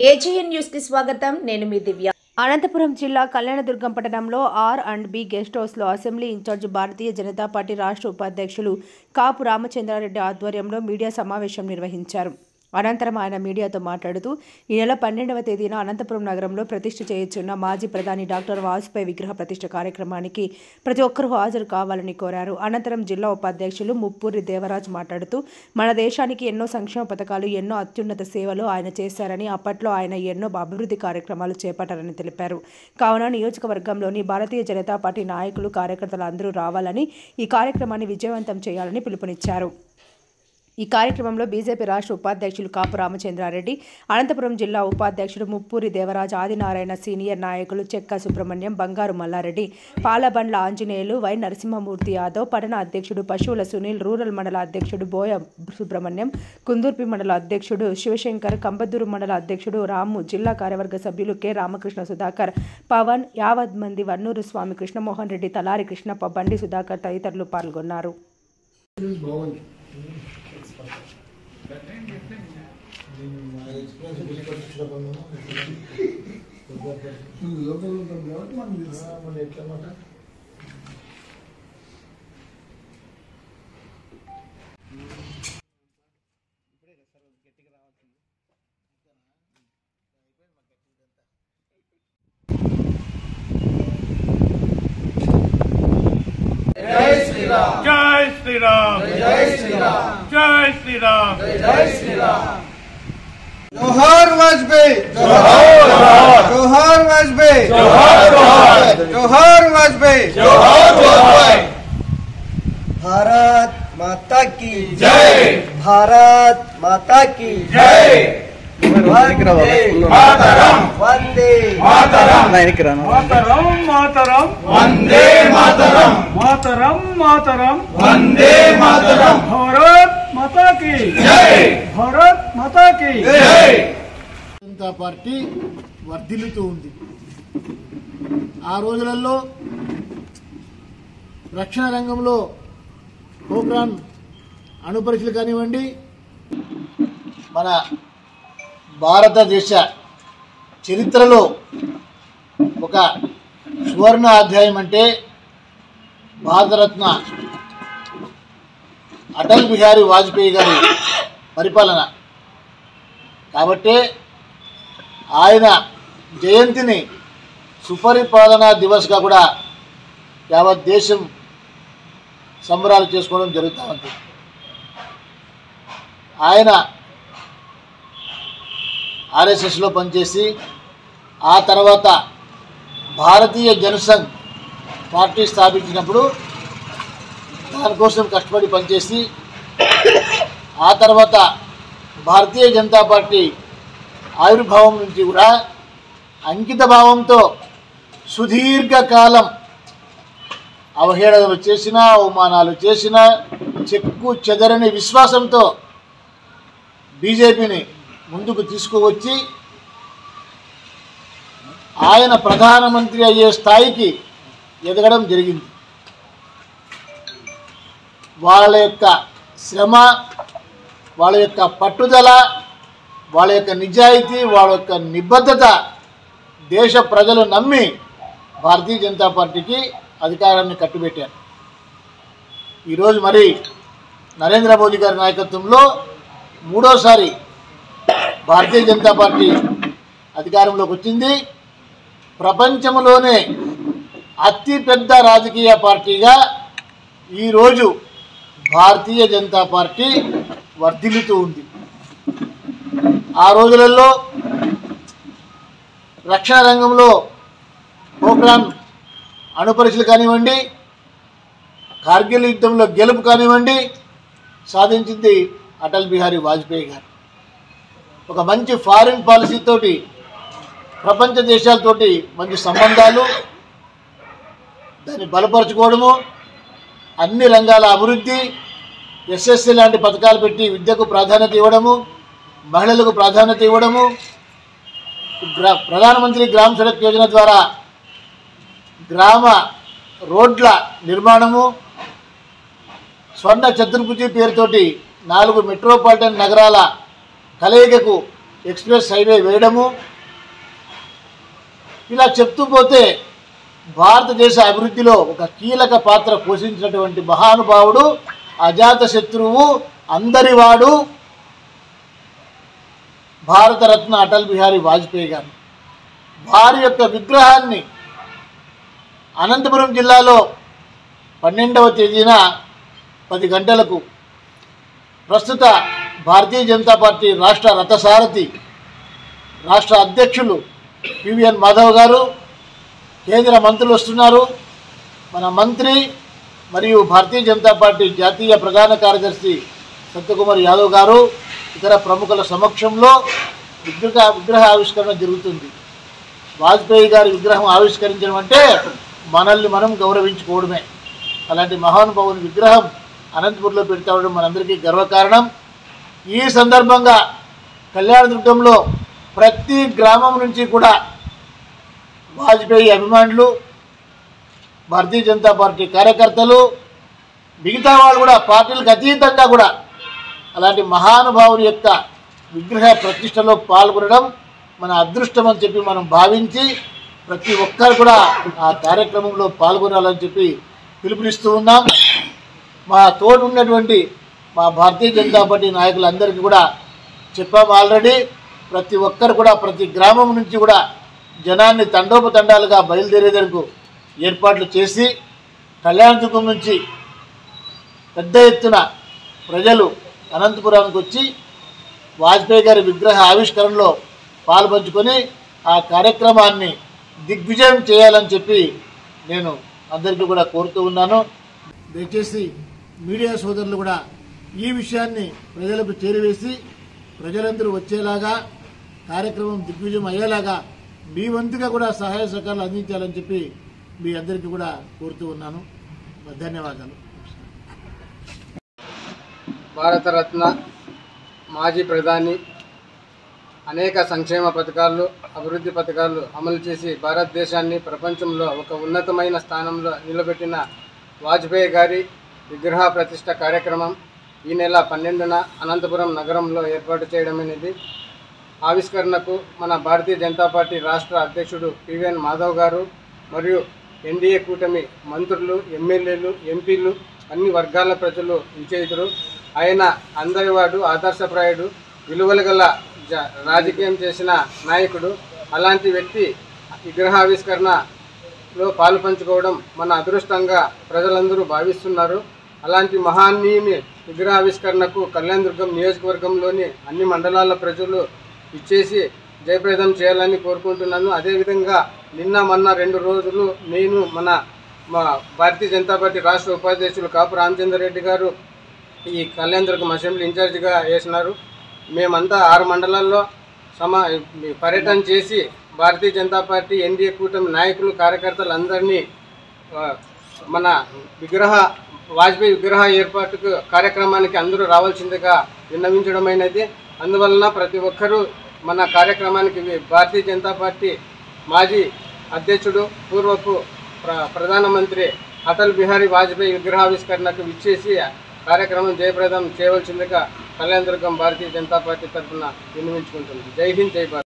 ఏజీఎన్ news కి స్వాగతం. నేను మీ దివ్య. అనంతపురం జిల్లా కళ్యాణదుర్గం పట్టణంలో R&B గెస్ట్ హౌస్లో assembly incharge Bharatiya Janata party రాష్ట్ర ఉపాధ్యక్షులు కాపు రామచంద్రారెడ్డి ఆధ్వర్యంలో మీడియా సమావేశం నిర్వహించారు. అనంతరం ఆయన మీడియాతో మాట్లాడుతూ ఈ నెల 12వ తేదీన అనంతపురం నగరంలో ప్రతిష్ఠ చేయొచ్చున్న మాజీ ప్రధాని డాక్టర్ వాజ్పేయి విగ్రహ ప్రతిష్ఠ కార్యక్రమానికి ప్రతి ఒక్కరూ హాజరు కావాలని కోరారు. అనంతరం జిల్లా ఉపాధ్యక్షులు ముప్పూరి దేవరాజ్ మాట్లాడుతూ మన దేశానికి ఎన్నో సంక్షేమ పథకాలు, ఎన్నో అత్యున్నత సేవలు ఆయన చేశారని, అప్పట్లో ఆయన ఎన్నో అభివృద్ధి కార్యక్రమాలు చేపట్టారని తెలిపారు. కావున నియోజకవర్గంలోని భారతీయ జనతా పార్టీ నాయకులు, కార్యకర్తలు అందరూ రావాలని, ఈ కార్యక్రమాన్ని విజయవంతం చేయాలని పిలుపునిచ్చారు. ఈ కార్యక్రమంలో బీజేపీ రాష్ట్ర ఉపాధ్యక్షులు కాపు రామచంద్రారెడ్డి, అనంతపురం జిల్లా ఉపాధ్యక్షుడు ముప్పూరి దేవరాజ్, ఆదినారాయణ, సీనియర్ నాయకులు చెక్క సుబ్రహ్మణ్యం, బంగారు మల్లారెడ్డి, పాలబండ్ల ఆంజనేయులు, వై నరసింహమూర్తి యాదవ్, పట్టణ అధ్యక్షుడు పశువుల సునీల్, రూరల్ మండల అధ్యక్షుడు బోయ సుబ్రహ్మణ్యం, కుందూర్పి మండల అధ్యక్షుడు శివశంకర్, కంబదూరు మండల అధ్యక్షుడు రాము, జిల్లా కార్యవర్గ సభ్యులు కె రామకృష్ణ, సుధాకర్, పవన్, 50 మంది, వన్నూరు స్వామి, కృష్ణమోహన్ రెడ్డి, తలారి కృష్ణప్ప, బండి సుధాకర్ తదితరులు పాల్గొన్నారు. जय श्री राम, जय श्री राम, जय श्री राम, जय श्री राम। जोहार वाजपेयी, जोहार वाजपेयी, जोहार वाजपेयी, भारत माता की जय, भारत माता की जय, मातरम, वंदे मातरम, मातरम, मातरम, वंदे मातरम, मातरम, मातरम, वंदे मातरम, भारत माता की जय, भारत माता की जय। जनता पार्टी వర్ధిల్లుతూ ఉంది. ఆ రోజులలో రక్షణ రంగంలో పోఖ్రాన్ అణు పరీక్షలు కానివ్వండి, మన భారతదేశ చరిత్రలో ఒక సువర్ణ అధ్యాయం అంటే భారతరత్న అటల్ బిహారీ వాజ్పేయి గారి పరిపాలన. కాబట్టే ఆయన జయంతిని సుపరిపాలనా దివస్గా కూడా యావత్ దేశం సంబరాలు చేసుకోవడం జరుగుతూ ఉంది. ఆయన ఆర్ఎస్ఎస్లో పనిచేసి ఆ తర్వాత భారతీయ జనసంఘ్ పార్టీ స్థాపించినప్పుడు దానికోసం కష్టపడి పనిచేసి ఆ తర్వాత భారతీయ జనతా పార్టీ ఆవిర్భావం నుంచి కూడా అంకిత భావంతో సుదీర్ఘకాలం అవహేళనలు చేసినా, అవమానాలు చేసినా చెక్కు చెదరని విశ్వాసంతో బీజేపీని ముందుకు తీసుకువచ్చి ఆయన ప్రధానమంత్రి అయ్యే స్థాయికి ఎదగడం జరిగింది. వాళ్ళ యొక్క శ్రమ, వాళ్ళ యొక్క పట్టుదల, వాళ్ళ యొక్క నిజాయితీ, వాళ్ళ యొక్క నిబద్ధత దేశ ప్రజలు నమ్మి భారతీయ జనతా పార్టీకి అధికారాన్ని కట్టుబెట్టారు. ఈరోజు మరి నరేంద్ర మోదీ గారి నాయకత్వంలో మూడోసారి భారతీయ జనతా పార్టీ అధికారంలోకి వచ్చింది. ప్రపంచంలోనే అతిపెద్ద రాజకీయ పార్టీగా ఈరోజు భారతీయ జనతా పార్టీ వర్ధిల్లుతూ ఉంది. ఆ రోజులలో రక్షణ రంగంలో పోఖ్రాన్ అణు పరీక్షలు కానివ్వండి, కార్గిల్ యుద్ధంలో గెలుపు కానివ్వండి సాధించింది అటల్ బిహారీ వాజ్పేయి గారు. ఒక మంచి ఫారిన్ పాలసీతోటి ప్రపంచ దేశాలతోటి మంచి సంబంధాలు, దాన్ని బలపరచుకోవడము, అన్ని రంగాల అభివృద్ధి, ఎస్ఎస్సి లాంటి పథకాలు పెట్టి విద్యకు ప్రాధాన్యత ఇవ్వడము, మహిళలకు ప్రాధాన్యత ఇవ్వడము, ప్రధానమంత్రి గ్రామ సడక్ యోజన ద్వారా గ్రామ రోడ్ల నిర్మాణము, స్వర్ణ చతుర్భుజి పేరుతోటి 4 మెట్రోపాలిటన్ నగరాల కలయికకు ఎక్స్ప్రెస్ హైవే వేయడము, ఇలా చెప్తూ పోతే భారతదేశ అభివృద్ధిలో ఒక కీలక పాత్ర పోషించినటువంటి మహానుభావుడు, అజాత శత్రువు, అందరివాడు భారతరత్న అటల్ బిహారీ వాజ్పేయి గారు. వారి యొక్క విగ్రహాన్ని అనంతపురం జిల్లాలో 12వ తేదీన 10 గంటలకు ప్రస్తుత భారతీయ జనతా పార్టీ రాష్ట్ర రథసారథి, రాష్ట్ర అధ్యక్షులు పివిఎన్ మాధవ్ గారు, కేంద్ర మంత్రులు వస్తున్నారు, మన మంత్రి మరియు భారతీయ జనతా పార్టీ జాతీయ ప్రధాన కార్యదర్శి సత్యకుమార్ యాదవ్ గారు, ఇతర ప్రముఖుల సమక్షంలో విగ్రహ ఆవిష్కరణ జరుగుతుంది. వాజ్పేయి గారి విగ్రహం ఆవిష్కరించడం అంటే మనల్ని మనం గౌరవించుకోవడమే. అలాంటి మహానుభావుని విగ్రహం అనంతపూర్లో పెడతా ఉండడం మనందరికీ గర్వకారణం. ఈ సందర్భంగా కళ్యాణదుర్గంలో ప్రతి గ్రామం నుంచి కూడా వాజ్పేయి అభిమానులు, భారతీయ జనతా పార్టీ కార్యకర్తలు, మిగతా వాళ్ళు కూడా పార్టీలకు అతీతంగా కూడా అలాంటి మహానుభావుని యొక్క విగ్రహ ప్రతిష్టలో పాల్గొనడం మన అదృష్టం అని చెప్పి మనం భావించి ప్రతి ఒక్కరు కూడా ఆ కార్యక్రమంలో పాల్గొనాలని చెప్పి పిలుపునిస్తూ ఉన్నాం. మా తోడు ఉన్నటువంటి మా భారతీయ జనతా పార్టీ నాయకులందరికీ కూడా చెప్పాము ఆల్రెడీ. ప్రతి ఒక్కరు కూడా ప్రతి గ్రామం నుంచి కూడా జనాన్ని తండోపతండాలుగా బయలుదేరేందుకు ఏర్పాట్లు చేసి కళ్యాణదుర్గం నుంచి పెద్ద ఎత్తున ప్రజలు అనంతపురానికి వచ్చి వాజ్పేయి గారి విగ్రహ ఆవిష్కరణలో పాల్పంచుకొని ఆ కార్యక్రమాన్ని దిగ్విజయం చేయాలని చెప్పి నేను అందరికీ కూడా కోరుతూ ఉన్నాను. దయచేసి మీడియా సోదరులు కూడా ఈ విషయాన్ని ప్రజలకు చేరవేసి ప్రజలందరూ వచ్చేలాగా కార్యక్రమం దిగ్విజయం అయ్యేలాగా మీ వంతుగా కూడా సహాయ సహకారాలు అందించాలని చెప్పి మీ అందరికీ కూడా కోరుతూ ఉన్నాను. ధన్యవాదాలు. భారతరత్న మాజీ ప్రధాని అనేక సంక్షేమ పథకాలు, అభివృద్ధి పథకాలు అమలు చేసి భారతదేశాన్ని ప్రపంచంలో ఒక ఉన్నతమైన స్థానంలో నిలబెట్టిన వాజ్పేయి గారి విగ్రహ ప్రతిష్ట కార్యక్రమం ఈ నెల 12న అనంతపురం నగరంలో ఏర్పాటు చేయడం అనేది ఆవిష్కరణకు మన భారతీయ జనతా పార్టీ రాష్ట్ర అధ్యక్షుడు పివిఎన్ మాధవ్ గారు మరియు ఎన్డీఏ కూటమి మంత్రులు, ఎమ్మెల్యేలు, ఎంపీలు, అన్ని వర్గాల ప్రజలు విజేతలు. ఆయన అందరివాడు, ఆదర్శప్రాయుడు, విలువలు గల రాజకీయం చేసిన నాయకుడు. అలాంటి వ్యక్తి విగ్రహావిష్కరణలో పాలు పంచుకోవడం మన అదృష్టంగా ప్రజలందరూ భావిస్తున్నారు. అలాంటి మహానీయుని విగ్రహావిష్కరణకు కళ్యాణదుర్గం నియోజకవర్గంలోని అన్ని మండలాల ప్రజలు ఇచ్చేసి జయప్రదం చేయాలని కోరుకుంటున్నాను. అదేవిధంగా నిన్న మొన్న 2 రోజులు నేను మా భారతీయ జనతా పార్టీ రాష్ట్ర ఉపాధ్యక్షులు కాపు రామచంద్ర రెడ్డి గారు ఈ కళ్యాణదుర్గం అసెంబ్లీ ఇన్ఛార్జిగా వేసినారు. మేమంతా 6 మండలాల్లో పర్యటన చేసి భారతీయ జనతా పార్టీ ఎన్డీఏ కూటమి నాయకులు, కార్యకర్తలు అందరినీ మన వాజ్పేయి విగ్రహ ఏర్పాటుకు కార్యక్రమానికి అందరూ రావాల్సిందిగా విన్నవించడమైనది. అందువలన ప్రతి ఒక్కరూ మన కార్యక్రమానికి భారతీయ జనతా పార్టీ మాజీ అధ్యక్షుడు, పూర్వపు ప్రధానమంత్రి అటల్ బిహారీ వాజ్పేయి విగ్రహావిష్కరణకు విచ్చేసి కార్యక్రమం జయప్రదం చేయవలసిందిగా కళ్యాణదుర్గం భారతీయ జనతా పార్టీ తరఫున విన్నవించుకుంటుంది. జై హింద్, జై భారత్.